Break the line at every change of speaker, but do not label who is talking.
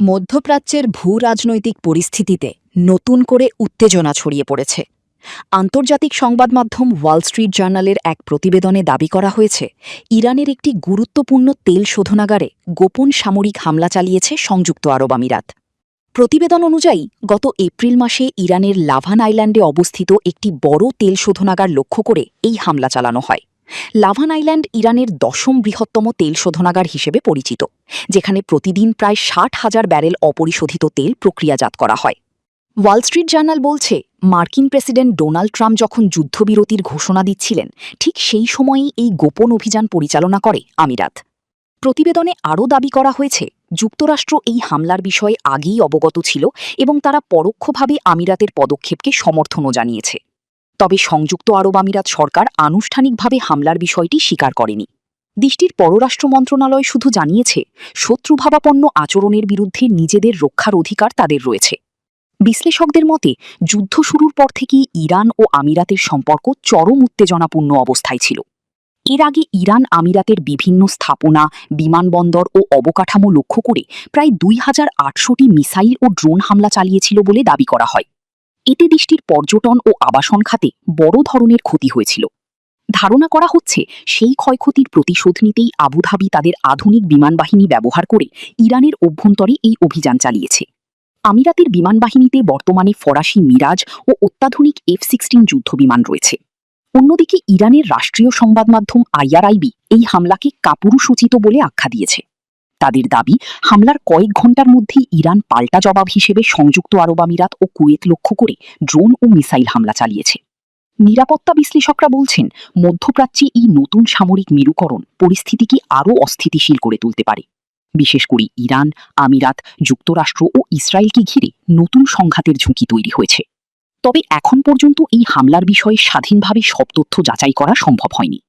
মধ্যপ্রাচ্যের ভূ-রাজনৈতিক পরিস্থিতিতে নতুন করে উত্তেজনা ছড়িয়ে পড়েছে। আন্তর্জাতিক সংবাদ মাধ্যম ওয়াল স্ট্রিট জার্নালের এক প্রতিবেদনে দাবি করা হয়েছে, ইরানের একটি গুরুত্বপূর্ণ তেল শোধনাগারে গোপন সামরিক হামলা চালিয়েছে সংযুক্ত আরব আমিরাত। প্রতিবেদন অনুযায়ী গত এপ্রিল মাসে ইরানের লাভান আইল্যান্ডে অবস্থিত একটি বড় তেল শোধনাগার লক্ষ্য করে এই হামলা চালানো হয়। লাভান আইল্যান্ড ইরানের 10ম বৃহত্তম তেল শোধনাগার হিসেবে পরিচিত, যেখানে প্রতিদিন প্রায় 60,000 ব্যারেল অপরিশোধিত তেল প্রক্রিয়াজাত করা হয়। ওয়াল স্ট্রিট জার্নাল বলছে, মার্কিন প্রেসিডেন্ট ডোনাল্ড ট্রাম্প যখন যুদ্ধবিরতির ঘোষণা দিচ্ছিলেন, ঠিক সেই সময়েই এই গোপন অভিযান পরিচালনা করে আমিরাত। প্রতিবেদনে আরও দাবি করা হয়েছে, যুক্তরাষ্ট্র এই হামলার বিষয়ে আগেই অবগত ছিল এবং তারা পরোক্ষভাবে আমিরাতের পদক্ষেপকে সমর্থনও জানিয়েছে। তবে সংযুক্ত আরব আমিরাত সরকার আনুষ্ঠানিকভাবে হামলার বিষয়টি স্বীকার করেনি। দেশটির পররাষ্ট্র মন্ত্রণালয় শুধু জানিয়েছে, শত্রুভাবাপন্ন আচরণের বিরুদ্ধে নিজেদের রক্ষার অধিকার তাদের রয়েছে। বিশ্লেষকদের মতে, যুদ্ধ শুরুর পর থেকেই ইরান ও আমিরাতের সম্পর্ক চরম উত্তেজনাপূর্ণ অবস্থায় ছিল। এর আগে ইরান আমিরাতের বিভিন্ন স্থাপনা, বিমানবন্দর ও অবকাঠামো লক্ষ্য করে প্রায় 2800টি মিসাইল ও ড্রোন হামলা চালিয়েছিল বলে দাবি করা হয়। এতে দেশটির পর্যটন ও আবাসন খাতে বড় ধরনের ক্ষতি হয়েছিল। ধারণা করা হচ্ছে, সেই ক্ষয়ক্ষতির প্রতিশোধ নিতেই আবুধাবি তাদের আধুনিক বিমানবাহিনী ব্যবহার করে ইরানের অভ্যন্তরে এই অভিযান চালিয়েছে। আমিরাতের বিমানবাহিনীতে বর্তমানে ফরাসি মিরাজ ও অত্যাধুনিক F-16 যুদ্ধবিমান রয়েছে। অন্যদিকে ইরানের রাষ্ট্রীয় সংবাদ মাধ্যম IRIB এই হামলাকে কাপুরুষোচিত বলে আখ্যা দিয়েছে। তাদের দাবি, হামলার কয়েক ঘণ্টার মধ্যেই ইরান পাল্টা জবাব হিসেবে সংযুক্ত আরব আমিরাত ও কুয়েত লক্ষ্য করে ড্রোন ও মিসাইল হামলা চালিয়েছে। নিরাপত্তা বিশ্লেষকরা বলছেন, মধ্যপ্রাচ্যে এই নতুন সামরিক মেরুকরণ পরিস্থিতিকে আরও অস্থিতিশীল করে তুলতে পারে। বিশেষ করে ইরান, আমিরাত, যুক্তরাষ্ট্র ও ইসরায়েলকে ঘিরে নতুন সংঘাতের ঝুঁকি তৈরি হয়েছে। তবে এখন পর্যন্ত এই হামলার বিষয়ে স্বাধীনভাবে সব তথ্য যাচাই করা সম্ভব হয়নি।